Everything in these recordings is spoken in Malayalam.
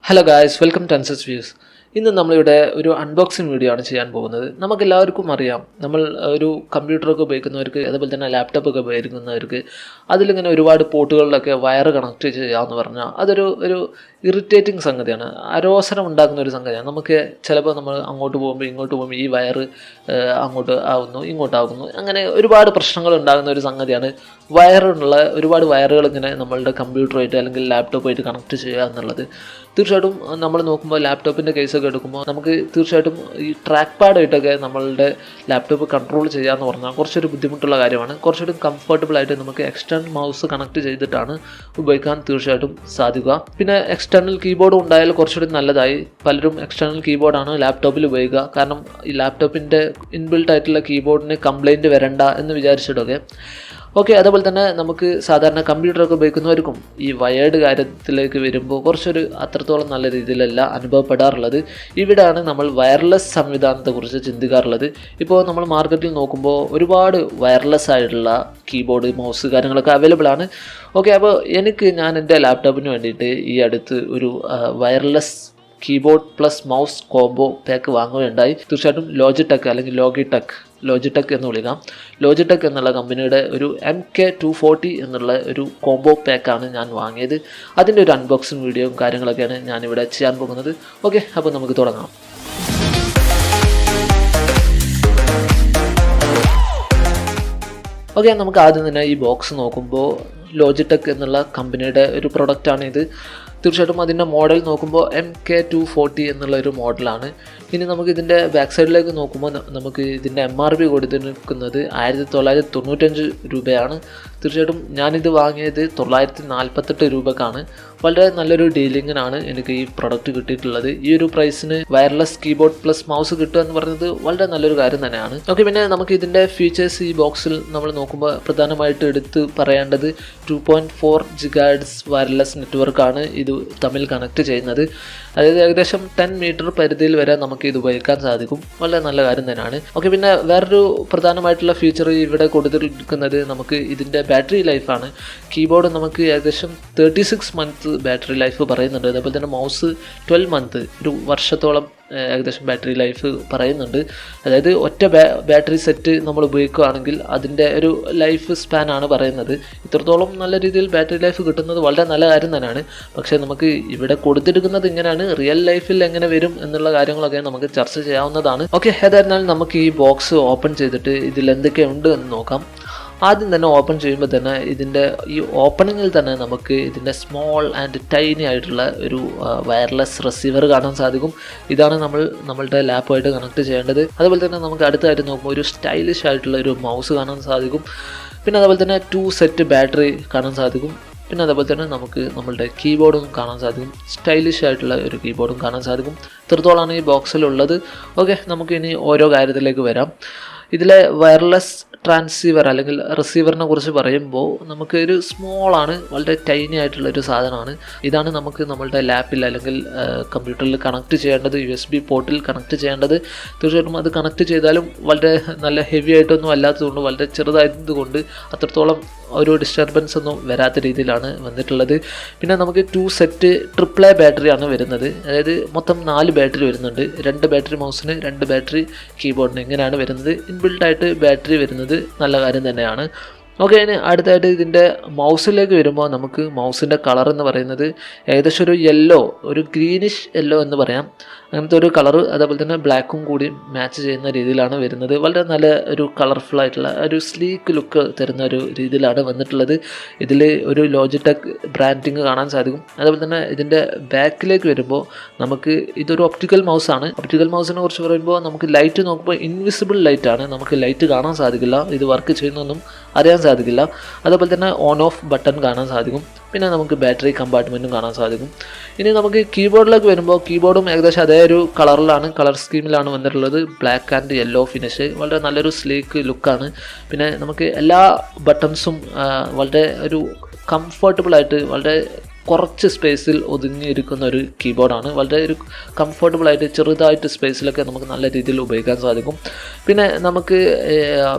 Hello guys, welcome to AnzysViews. ഇന്ന് നമ്മളിവിടെ ഒരു അൺബോക്സിംഗ് വീഡിയോ ആണ് ചെയ്യാൻ പോകുന്നത്. നമുക്കെല്ലാവർക്കും അറിയാം, നമ്മൾ ഒരു കമ്പ്യൂട്ടറൊക്കെ ഉപയോഗിക്കുന്നവർക്ക് അതുപോലെ തന്നെ ലാപ്ടോപ്പൊക്കെ ഉപയോഗിക്കുന്നവർക്ക് അതിലിങ്ങനെ ഒരുപാട് പോർട്ടുകളിലൊക്കെ വയർ കണക്ട് ചെയ്യാമെന്ന് പറഞ്ഞാൽ അതൊരു ഇറിറ്റേറ്റിംഗ് സംഗതിയാണ്, അരോസരം ഉണ്ടാക്കുന്ന ഒരു സംഗതിയാണ്. നമുക്ക് ചിലപ്പോൾ നമ്മൾ അങ്ങോട്ട് പോകുമ്പോൾ ഈ വയർ അങ്ങോട്ട് ആകുന്നു ഇങ്ങോട്ടാകുന്നു, അങ്ങനെ ഒരുപാട് പ്രശ്നങ്ങൾ ഉണ്ടാകുന്ന ഒരു സംഗതിയാണ് വയറുള്ള ഒരുപാട് വയറുകൾ ഇങ്ങനെ നമ്മളുടെ കമ്പ്യൂട്ടറുമായിട്ട് അല്ലെങ്കിൽ ലാപ്ടോപ്പായിട്ട് കണക്ട് ചെയ്യുക എന്നുള്ളത്. തീർച്ചയായിട്ടും നമ്മൾ നോക്കുമ്പോൾ ലാപ്ടോപ്പിൻ്റെ കേസൊക്കെ എടുക്കുമ്പോൾ നമുക്ക് തീർച്ചയായിട്ടും ഈ ട്രാക്ക് പാഡായിട്ടൊക്കെ നമ്മളുടെ ലാപ്ടോപ്പ് കൺട്രോൾ ചെയ്യാമെന്ന് പറഞ്ഞാൽ കുറച്ചൊരു ബുദ്ധിമുട്ടുള്ള കാര്യമാണ്. കുറച്ചുകൂടി കംഫർട്ടബിളായിട്ട് നമുക്ക് എക്സ്റ്റേണൽ മൗസ് കണക്ട് ചെയ്തിട്ടാണ് ഉപയോഗിക്കാൻ തീർച്ചയായിട്ടും സാധിക്കുക. പിന്നെ എക്സ്റ്റേണൽ കീബോർഡ് ഉണ്ടായാൽ കുറച്ചുകൂടി നല്ലതായി. പലരും എക്സ്റ്റേണൽ കീബോർഡാണ് ലാപ്ടോപ്പിൽ ഉപയോഗിക്കുക, കാരണം ഈ ലാപ്ടോപ്പിൻ്റെ ഇൻബിൽട്ട് ആയിട്ടുള്ള കീബോർഡിന് കംപ്ലൈൻറ്റ് വരണ്ട എന്ന് വിചാരിച്ചിട്ടൊക്കെ. ഓക്കെ, അതുപോലെ തന്നെ നമുക്ക് സാധാരണ കമ്പ്യൂട്ടറൊക്കെ ഉപയോഗിക്കുന്നവർക്കും ഈ വയേർഡ് കാര്യത്തിലേക്ക് വരുമ്പോൾ കുറച്ചൊരു അത്രത്തോളം നല്ല രീതിയിലല്ല അനുഭവപ്പെടാറുള്ളത്. ഇവിടെയാണ് നമ്മൾ വയർലെസ് സംവിധാനത്തെക്കുറിച്ച് ചിന്തിക്കാറുള്ളത്. ഇപ്പോൾ നമ്മൾ മാർക്കറ്റിൽ നോക്കുമ്പോൾ ഒരുപാട് വയർലെസ് ആയിട്ടുള്ള കീബോർഡ്, മൗസ് കാര്യങ്ങളൊക്കെ അവൈലബിൾ ആണ്. ഓക്കെ, അപ്പോൾ ഞാൻ എൻ്റെ ലാപ്ടോപ്പിന് വേണ്ടിയിട്ട് ഈ അടുത്ത് ഒരു wireless keyboard plus mouse combo pack വാങ്ങുകയുണ്ടായി. തീർച്ചയായിട്ടും ലോജിടെക് എന്ന് വിളിക്കാം. ലോജിടെക് എന്നുള്ള കമ്പനിയുടെ ഒരു MK240 എന്നുള്ള ഒരു കോംബോ പാക്കാണ് ഞാൻ വാങ്ങിയത്. അതിൻ്റെ ഒരു അൺബോക്സിങ് വീഡിയോയും കാര്യങ്ങളൊക്കെയാണ് ഞാനിവിടെ ചെയ്യാൻ പോകുന്നത്. ഓക്കെ, അപ്പോൾ നമുക്ക് തുടങ്ങാം. ഓക്കെ, നമുക്ക് ആദ്യം തന്നെ ഈ ബോക്സ് നോക്കുമ്പോൾ ലോജിടെക് എന്നുള്ള കമ്പനിയുടെ ഒരു പ്രൊഡക്റ്റാണ് ഇത്. തീർച്ചയായിട്ടും അതിൻ്റെ മോഡൽ നോക്കുമ്പോൾ MK240 എന്നുള്ള ഒരു മോഡലാണ്. ഇനി നമുക്ക് ഇതിൻ്റെ ബാക്ക് സൈഡിലേക്ക് നോക്കുമ്പോൾ നമുക്ക് ഇതിൻ്റെ MRP കൊടുത്തിരിക്കുന്നത് 1995 രൂപയാണ്. തീർച്ചയായിട്ടും ഞാനിത് വാങ്ങിയത് 948 രൂപക്കാണ്. വളരെ നല്ലൊരു ഡീലിങ്ങിനാണ് എനിക്ക് ഈ പ്രൊഡക്റ്റ് കിട്ടിയിട്ടുള്ളത്. ഈ ഒരു പ്രൈസിന് വയർലെസ് കീബോർഡ് പ്ലസ് മൗസ് കിട്ടുക എന്ന് പറയുന്നത് വളരെ നല്ലൊരു കാര്യം തന്നെയാണ്. ഓക്കെ, പിന്നെ നമുക്ക് ഇതിൻ്റെ ഫീച്ചേഴ്സ് ഈ ബോക്സിൽ നമ്മൾ നോക്കുമ്പോൾ പ്രധാനമായിട്ട് എടുത്ത് പറയേണ്ടത് 2.4 GHz വയർലെസ് നെറ്റ്വർക്കാണ് ഇത് തമ്മിൽ കണക്ട് ചെയ്യുന്നത്. അതായത് ഏകദേശം 10 മീറ്റർ പരിധിയിൽ വരെ നമുക്ക് ഇത് ഉപയോഗിക്കാൻ സാധിക്കും. വളരെ നല്ല കാര്യം തന്നെയാണ്. ഓക്കെ, പിന്നെ വേറൊരു പ്രധാനമായിട്ടുള്ള ഫീച്ചർ ഇവിടെ കൊടുത്തിരിക്കുന്നത് നമുക്ക് ഇതിൻ്റെ ബാറ്ററി ലൈഫാണ്. കീബോർഡ് നമുക്ക് ഏകദേശം 36 മന്ത് ബാറ്ററി ലൈഫ് പറയുന്നുണ്ട്. അതേപോലെ തന്നെ മൗസ് 12 മന്ത്, ഒരു വർഷത്തോളം ഏകദേശം ബാറ്ററി ലൈഫ് പറയുന്നുണ്ട്. അതായത് ഒറ്റ ബാറ്ററി സെറ്റ് നമ്മൾ ഉപയോഗിക്കുകയാണെങ്കിൽ അതിൻ്റെ ഒരു ലൈഫ് സ്പാനാണ് പറയുന്നത്. ഇത്രത്തോളം നല്ല രീതിയിൽ ബാറ്ററി ലൈഫ് കിട്ടുന്നത് വളരെ നല്ല കാര്യം തന്നെയാണ്. പക്ഷേ നമുക്ക് ഇവിടെ കൊടുത്തിരിക്കുന്നത് ഇങ്ങനെയാണ്, റിയൽ ലൈഫിൽ എങ്ങനെ വരും എന്നുള്ള കാര്യങ്ങളൊക്കെ നമുക്ക് ചർച്ച ചെയ്യാവുന്നതാണ്. ഓക്കെ, ഏതായിരുന്നാലും നമുക്ക് ഈ ബോക്സ് ഓപ്പൺ ചെയ്തിട്ട് ഇതിൽ എന്തൊക്കെയുണ്ട് എന്ന് നോക്കാം. ആദ്യം തന്നെ ഓപ്പൺ ചെയ്യുമ്പോൾ തന്നെ ഇതിൻ്റെ ഈ ഓപ്പണിങ്ങിൽ തന്നെ നമുക്ക് ഇതിൻ്റെ സ്മോൾ ആൻഡ് ടൈനി ആയിട്ടുള്ള ഒരു വയർലെസ് റിസീവർ കാണാൻ സാധിക്കും. ഇതാണ് നമ്മളുടെ ലാപ്പുമായിട്ട് കണക്ട് ചെയ്യേണ്ടത്. അതുപോലെ തന്നെ നമുക്ക് അടുത്തായിട്ട് നോക്കുമ്പോൾ ഒരു സ്റ്റൈലിഷ് ആയിട്ടുള്ള ഒരു മൗസ് കാണാൻ സാധിക്കും. പിന്നെ അതുപോലെ തന്നെ 2 സെറ്റ് ബാറ്ററി കാണാൻ സാധിക്കും. പിന്നെ അതുപോലെ തന്നെ നമുക്ക് നമ്മളുടെ കീബോർഡും കാണാൻ സാധിക്കും. സ്റ്റൈലിഷ് ആയിട്ടുള്ള ഒരു കീബോർഡും കാണാൻ സാധിക്കും. ഇത്രത്തോളമാണ് ഈ ബോക്സിലുള്ളത്. ഓക്കെ, നമുക്ക് ഇനി ഓരോ കാര്യത്തിലേക്ക് വരാം. ഇതിലെ വയർലെസ് ട്രാൻസീവർ അല്ലെങ്കിൽ റിസീവറിനെ കുറിച്ച് പറയുമ്പോൾ നമുക്ക് ഒരു സ്മോളാണ്, വളരെ ടൈനി ആയിട്ടുള്ളൊരു സാധനമാണ്. ഇതാണ് നമുക്ക് നമ്മളുടെ ലാപ്പിൽ അല്ലെങ്കിൽ കമ്പ്യൂട്ടറിൽ കണക്ട് ചെയ്യേണ്ടത്, USB പോർട്ടിൽ കണക്ട് ചെയ്യേണ്ടത്. തീർച്ചയായിട്ടും അത് കണക്ട് ചെയ്താലും വളരെ നല്ല ഹെവി ആയിട്ടൊന്നും അല്ലാത്തതുകൊണ്ട്, വളരെ ചെറുതായതുകൊണ്ട് അത്രത്തോളം ഒരു ഡിസ്റ്റർബൻസ് ഒന്നും വരാത്ത രീതിയിലാണ് വന്നിട്ടുള്ളത്. പിന്നെ നമുക്ക് 2 സെറ്റ് AAA ബാറ്ററിയാണ് വരുന്നത്. അതായത് മൊത്തം 4 ബാറ്ററി വരുന്നുണ്ട്. 2 ബാറ്ററി മൗസിന്, 2 ബാറ്ററി കീബോർഡിന്, ഇങ്ങനെയാണ് വരുന്നത്. ഇൻബിൽട്ടായിട്ട് ബാറ്ററി വരുന്നത് നല്ല കാര്യം തന്നെയാണ്. ഓക്കെ, ഇനി അടുത്തായിട്ട് ഇതിൻ്റെ മൗസിലേക്ക് വരുമ്പോൾ നമുക്ക് മൗസിൻ്റെ കളർ എന്ന് പറയുന്നത് ഏകദേശം ഒരു യെല്ലോ, ഒരു ഗ്രീനിഷ് യെല്ലോ എന്ന് പറയാം, അങ്ങനത്തെ ഒരു കളറ്. അതേപോലെ തന്നെ ബ്ലാക്കും കൂടി മാച്ച് ചെയ്യുന്ന രീതിയിലാണ് വരുന്നത്. വളരെ നല്ല ഒരു കളർഫുൾ ആയിട്ടുള്ള ഒരു സ്ലീക്ക് ലുക്ക് തരുന്ന ഒരു രീതിയിലാണ് വന്നിട്ടുള്ളത്. ഇതിൽ ഒരു ലോജിടെക് ബ്രാൻഡിങ് കാണാൻ സാധിക്കും. അതേപോലെ തന്നെ ഇതിൻ്റെ ബാക്കിലേക്ക് വരുമ്പോൾ നമുക്ക് ഇതൊരു ഒപ്റ്റിക്കൽ മൗസാണ്. ഒപ്റ്റിക്കൽ മൗസിനെ കുറിച്ച് പറയുമ്പോൾ നമുക്ക് ലൈറ്റ് നോക്കുമ്പോൾ ഇൻവിസിബിൾ ലൈറ്റാണ്, നമുക്ക് ലൈറ്റ് കാണാൻ സാധിക്കില്ല, ഇത് വർക്ക് ചെയ്യുന്നൊന്നും അറിയാൻ സാധിക്കില്ല. അതേപോലെ തന്നെ ഓൺ ഓഫ് ബട്ടൺ കാണാൻ സാധിക്കും. പിന്നെ നമുക്ക് ബാറ്ററി കമ്പാർട്ട്മെൻറ്റും കാണാൻ സാധിക്കും. ഇനി നമുക്ക് കീബോർഡിലേക്ക് വരുമ്പോൾ കീബോർഡും ഏകദേശം അതേ ഒരു കളർ സ്കീമിലാണ് വന്നിട്ടുള്ളത്. ബ്ലാക്ക് ആൻഡ് യെല്ലോ ഫിനിഷ്, വളരെ നല്ലൊരു സ്ലീക്ക് ലുക്കാണ്. പിന്നെ നമുക്ക് എല്ലാ ബട്ടൺസും വളരെ ഒരു കംഫർട്ടബിളായിട്ട് വളരെ കുറച്ച് സ്പേസിൽ ഒതുങ്ങിയിരിക്കുന്ന ഒരു കീബോർഡാണ്. വളരെ ഒരു കംഫർട്ടബിളായിട്ട് ചെറുതായിട്ട് സ്പേസിലൊക്കെ നമുക്ക് നല്ല രീതിയിൽ ഉപയോഗിക്കാൻ സാധിക്കും. പിന്നെ നമുക്ക്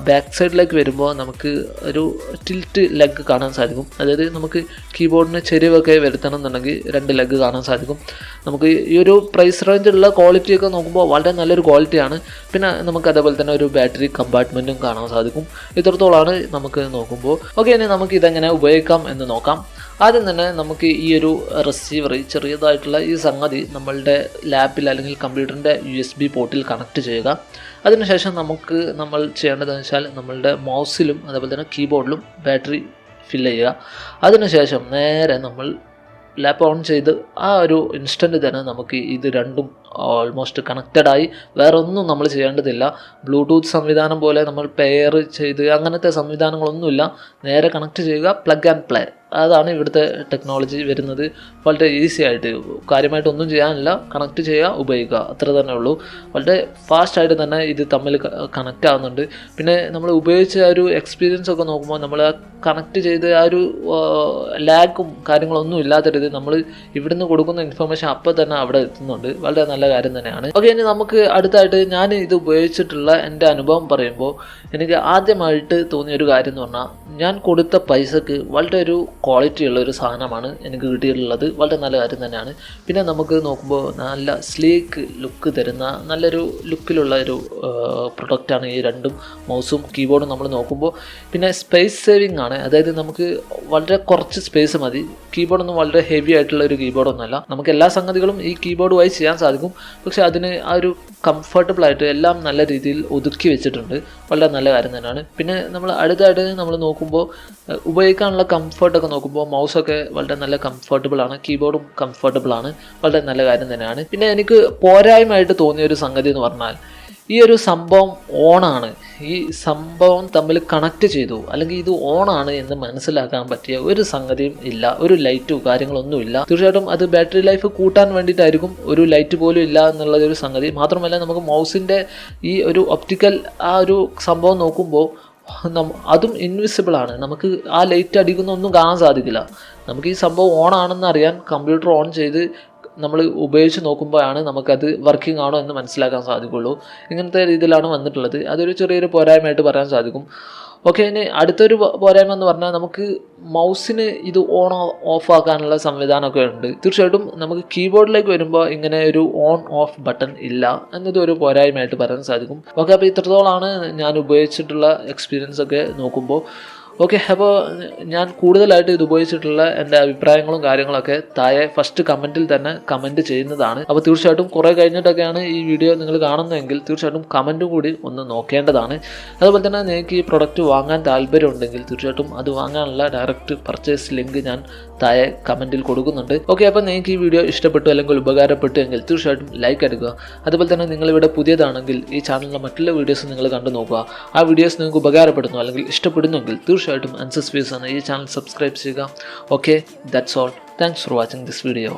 ബാക്ക് സൈഡിലേക്ക് വരുമ്പോൾ നമുക്ക് ഒരു ടിൽറ്റ് ലെഗ് കാണാൻ സാധിക്കും. അതായത് നമുക്ക് കീബോർഡിന് ചെരിവൊക്കെ വരുത്തണം എന്നുണ്ടെങ്കിൽ 2 ലെഗ് കാണാൻ സാധിക്കും. നമുക്ക് ഈ ഒരു പ്രൈസ് റേഞ്ചിലുള്ള ക്വാളിറ്റിയൊക്കെ നോക്കുമ്പോൾ വളരെ നല്ലൊരു ക്വാളിറ്റിയാണ്. പിന്നെ നമുക്ക് അതേപോലെ തന്നെ ഒരു ബാറ്ററി കമ്പാർട്ട്മെൻറ്റും കാണാൻ സാധിക്കും. ഇത്രത്തോളമാണ് നമുക്ക് നോക്കുമ്പോൾ. ഓക്കെ, ഇനി നമുക്ക് ഇതെങ്ങനെ ഉപയോഗിക്കാം എന്ന് നോക്കാം. ആദ്യം തന്നെ നമുക്ക് ഈ ഒരു റിസീവർ ചെറിയതായിട്ടുള്ള ഈ സംഗതി നമ്മളുടെ ലാപ്പിൽ അല്ലെങ്കിൽ കമ്പ്യൂട്ടറിൻ്റെ USB പോർട്ടിൽ കണക്ട് ചെയ്യുക. അതിനുശേഷം നമ്മൾ ചെയ്യേണ്ടതെന്ന് വെച്ചാൽ നമ്മളുടെ മൗസിലും അതേപോലെ തന്നെ കീബോർഡിലും ബാറ്ററി ഫില്ല് ചെയ്യുക. അതിനുശേഷം നേരെ നമ്മൾ ലാപ്പ് ഓൺ ചെയ്ത് ആ ഒരു ഇൻസ്റ്റൻറ്റ് തന്നെ നമുക്ക് ഇത് രണ്ടും ഓൾമോസ്റ്റ് കണക്റ്റഡായി. വേറെ ഒന്നും നമ്മൾ ചെയ്യേണ്ടതില്ല. ബ്ലൂടൂത്ത് സംവിധാനം പോലെ നമ്മൾ പെയർ ചെയ്ത് അങ്ങനത്തെ സംവിധാനങ്ങളൊന്നുമില്ല. നേരെ കണക്ട് ചെയ്യുക, പ്ലഗ് ആൻഡ് പ്ലേ. അതാണ് ഇവിടുത്തെ ടെക്നോളജി വരുന്നത്. വളരെ ഈസി ആയിട്ട്, കാര്യമായിട്ടൊന്നും ചെയ്യാനില്ല, കണക്ട് ചെയ്യുക, ഉപയോഗിക്കുക, അത്ര തന്നെ ഉള്ളൂ. വളരെ ഫാസ്റ്റായിട്ട് തന്നെ ഇത് തമ്മിൽ കണക്റ്റ് ആകുന്നുണ്ട്. പിന്നെ നമ്മൾ ഉപയോഗിച്ച ആ ഒരു എക്സ്പീരിയൻസ് ഒക്കെ നോക്കുമ്പോൾ നമ്മൾ ആ കണക്ട് ചെയ്ത് ആ ഒരു ലാഗും കാര്യങ്ങളൊന്നും ഇല്ലാത്ത രീതിയിൽ നമ്മൾ ഇവിടുന്ന് കൊടുക്കുന്ന ഇൻഫർമേഷൻ അപ്പോൾ തന്നെ അവിടെ എത്തുന്നുണ്ട്. വളരെ നല്ല കാര്യം തന്നെയാണ്. ഓക്കെ, ഇനി നമുക്ക് അടുത്തായിട്ട് ഞാൻ ഇത് ഉപയോഗിച്ചിട്ടുള്ള എൻ്റെ അനുഭവം പറയുമ്പോൾ എനിക്ക് ആദ്യമായിട്ട് തോന്നിയ ഒരു കാര്യം എന്ന് പറഞ്ഞാൽ, ഞാൻ കൊടുത്ത പൈസക്ക് വളരെ ഒരു ക്വാളിറ്റി ഉള്ള ഒരു സാധനമാണ് എനിക്ക് കിട്ടിയിട്ടുള്ളത്. വളരെ നല്ല കാര്യം തന്നെയാണ്. പിന്നെ നമുക്ക് നോക്കുമ്പോൾ നല്ല സ്ലീക്ക് ലുക്ക് തരുന്ന നല്ലൊരു ലുക്കിലുള്ള ഒരു പ്രൊഡക്റ്റാണ് ഈ രണ്ടും, മൗസും കീബോർഡും നമ്മൾ നോക്കുമ്പോൾ. പിന്നെ സ്പേസ് സേവിങ് ആണ്. അതായത് നമുക്ക് വളരെ കുറച്ച് സ്പേസ് മതി. കീബോർഡൊന്നും വളരെ ഹെവി ആയിട്ടുള്ള ഒരു കീബോർഡൊന്നുമല്ല. നമുക്ക് എല്ലാ സംഗതികളും ഈ കീബോർഡ് വഴി ചെയ്യാൻ സാധിക്കും. പക്ഷേ അതിന് ആ ഒരു കംഫർട്ടബിളായിട്ട് എല്ലാം നല്ല രീതിയിൽ ഒതുക്കി വെച്ചിട്ടുണ്ട്. വളരെ നല്ല കാര്യം തന്നെയാണ്. പിന്നെ നമ്മൾ അടുത്തായിട്ട് നമ്മൾ നോക്കുമ്പോൾ ഉപയോഗിക്കാനുള്ള കംഫർട്ടൊക്കെ നോക്കുമ്പോൾ മൗസൊക്കെ വളരെ നല്ല കംഫർട്ടബിളാണ്, കീബോർഡും കംഫർട്ടബിളാണ്. വളരെ നല്ല കാര്യം തന്നെയാണ്. പിന്നെ എനിക്ക് പോരായ്മയായിട്ട് തോന്നിയ ഒരു സംഗതി എന്ന് പറഞ്ഞാൽ, ഈ ഒരു സംഭവം ഓണാണ്, ഈ സംഭവം തമ്മിൽ കണക്ട് ചെയ്തു അല്ലെങ്കിൽ ഇത് ഓണാണ് എന്ന് മനസ്സിലാക്കാൻ പറ്റിയ ഒരു സംഗതിയും ഇല്ല. ഒരു ലൈറ്റോ കാര്യങ്ങളൊന്നുമില്ല. തീർച്ചയായിട്ടും അത് ബാറ്ററി ലൈഫ് കൂട്ടാൻ വേണ്ടിയിട്ടായിരിക്കും. ഒരു ലൈറ്റ് പോലും ഇല്ല എന്നുള്ളതൊരു സംഗതി. മാത്രമല്ല നമുക്ക് മൗസിൻ്റെ ഈ ഒരു ഒപ്റ്റിക്കൽ ആ ഒരു സംഭവം നോക്കുമ്പോൾ അതും ഇൻവിസിബിളാണ്. നമുക്ക് ആ ലൈറ്റ് അടിക്കുന്ന ഒന്നും കാണാൻ സാധിക്കില്ല. നമുക്ക് ഈ സംഭവം ഓൺ ആണെന്ന് അറിയാൻ കമ്പ്യൂട്ടർ ഓൺ ചെയ്ത് നമ്മൾ ഉപയോഗിച്ച് നോക്കുമ്പോഴാണ് നമുക്കത് വർക്കിംഗ് ആണോ എന്ന് മനസ്സിലാക്കാൻ സാധിക്കുള്ളൂ. ഇങ്ങനത്തെ രീതിയിലാണ് വന്നിട്ടുള്ളത്. അതൊരു ചെറിയൊരു പോരായ്മയായിട്ട് പറയാൻ സാധിക്കും. ഓക്കെ, ഇനി അടുത്തൊരു പോരായ്മ എന്ന് പറഞ്ഞാൽ നമുക്ക് മൗസിന് ഇത് ഓൺ ഓഫ് ആക്കാനുള്ള സംവിധാനമൊക്കെ ഉണ്ട്. തീർച്ചയായിട്ടും നമുക്ക് കീബോർഡിലേക്ക് വരുമ്പോൾ ഇങ്ങനെ ഒരു ഓൺ ഓഫ് ബട്ടൺ ഇല്ല എന്നത് ഒരു പോരായ്മയായിട്ട് പറയാൻ സാധിക്കും. ഓക്കെ, അപ്പോൾ ഇത്രത്തോളമാണ് ഞാൻ ഉപയോഗിച്ചിട്ടുള്ള എക്സ്പീരിയൻസ് ഒക്കെ നോക്കുമ്പോൾ. ഓക്കെ, അപ്പോൾ ഞാൻ കൂടുതലായിട്ട് ഇത് ഉപയോഗിച്ചിട്ടുള്ള എൻ്റെ അഭിപ്രായങ്ങളും കാര്യങ്ങളൊക്കെ താഴെ ഫസ്റ്റ് കമൻറ്റിൽ തന്നെ കമൻറ്റ് ചെയ്യുന്നതാണ്. അപ്പോൾ തീർച്ചയായിട്ടും കുറേ കഴിഞ്ഞിട്ടൊക്കെയാണ് ഈ വീഡിയോ നിങ്ങൾ കാണുന്നതെങ്കിൽ തീർച്ചയായിട്ടും കമൻറ്റും കൂടി ഒന്ന് നോക്കേണ്ടതാണ്. അതുപോലെ തന്നെ നിങ്ങൾക്ക് ഈ പ്രൊഡക്റ്റ് വാങ്ങാൻ താല്പര്യമുണ്ടെങ്കിൽ തീർച്ചയായിട്ടും അത് വാങ്ങാനുള്ള ഡയറക്റ്റ് പർച്ചേസ് ലിങ്ക് ഞാൻ താഴെ കമൻറ്റിൽ കൊടുക്കുന്നുണ്ട്. ഓക്കെ, അപ്പോൾ നിങ്ങൾക്ക് ഈ വീഡിയോ ഇഷ്ടപ്പെട്ടു അല്ലെങ്കിൽ ഉപകാരപ്പെട്ടു എങ്കിൽ തീർച്ചയായിട്ടും ലൈക്ക് അടിക്കുക. അതുപോലെ തന്നെ നിങ്ങളിവിടെ പുതിയതാണെങ്കിൽ ഈ ചാനലിലെ മറ്റുള്ള വീഡിയോസ് നിങ്ങൾ കണ്ടു നോക്കുക. ആ വീഡിയോസ് നിങ്ങൾക്ക് ഉപകാരപ്പെടുന്നു അല്ലെങ്കിൽ ഇഷ്ടപ്പെടുന്നെങ്കിൽ തീർച്ചയായിട്ടും AnzysViews എന്ന ഈ ചാനൽ സബ്സ്ക്രൈബ് ചെയ്യുക. Okay, that's all. Thanks for watching this video.